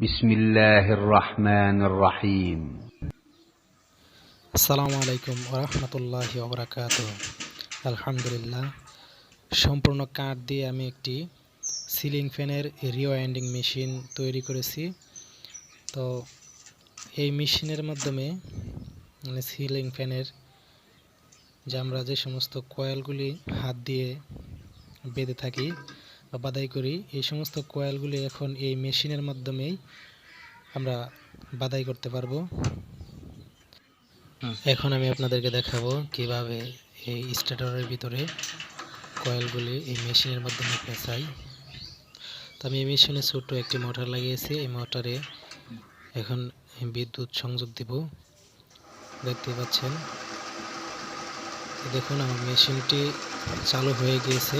বিসমিল্লাহির রহমানির রহিম। আসসালামু আলাইকুম ওয়া রাহমাতুল্লাহি ওয়া বারাকাতুহু। আলহামদুলিল্লাহ, সম্পূর্ণ কাঠ দিয়ে আমি একটি সিলিং ফ্যানের রিওয়াইন্ডিং মেশিন তৈরি করেছি। তো এই মেশিনের মাধ্যমে সিলিং ফ্যানের আমরা যে সমস্ত কয়েলগুলি হাত দিয়ে বেঁধে থাকি বা বাদাই করি, এই সমস্ত কয়েলগুলি এখন এই মেশিনের মাধ্যমেই আমরা বাদাই করতে পারবো। এখন আমি আপনাদেরকে দেখাবো কিভাবে এই স্টার্টারের ভিতরে কয়েলগুলি এই মেশিনের মাধ্যমে পেঁচাই। তো আমি এই মেশিনে ছোট্ট একটি মোটর লাগিয়েছি। এই মোটরে এখন বিদ্যুৎ সংযোগ দিব, দেখতে পাচ্ছেন। দেখুন, আমার মেশিনটি চালু হয়ে গিয়েছে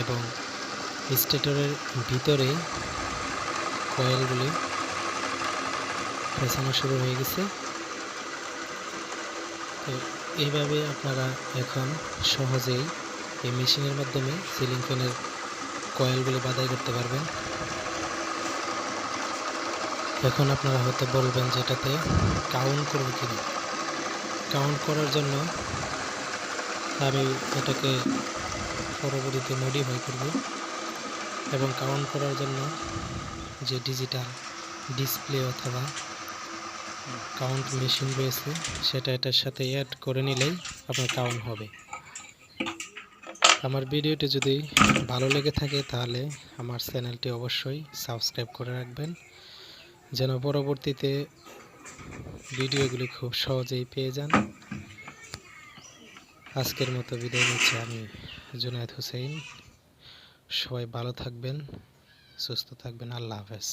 এবং স্টার্টারের ভিতরে কয়েলগুলি পেঁচানো শুরু হয়ে গেছে। তো এইভাবে আপনারা এখন সহজেই এই মেশিনের মাধ্যমে সিলিং ফ্যানের কয়েলগুলি বাদাই করতে পারবেন। এখন আপনারা হয়তো বলবেন যে এটাতে কাউন্ট করবে কিনা। কাউন্ট করার জন্য আমি এটাকে পরবর্তীতে মডিফাই করব এবং কাউন্ট করার জন্য যে ডিজিটাল ডিসপ্লে অথবা কাউন্ট মেশিন রয়েছে সেটা এটার সাথে অ্যাড করে নিলেই আপনার কাউন্ট হবে। আমার ভিডিওটি যদি ভালো লেগে থাকে তাহলে আমার চ্যানেলটি অবশ্যই সাবস্ক্রাইব করে রাখবেন, যেন পরবর্তীতে ভিডিওগুলি খুব সহজেই পেয়ে যান। আজকের মতো বিদায় নিচ্ছি আমি, জুনায়েদ হোসেন। সবাই ভালো থাকবেন, সুস্থ থাকবেন। আল্লাহ হাফেজ।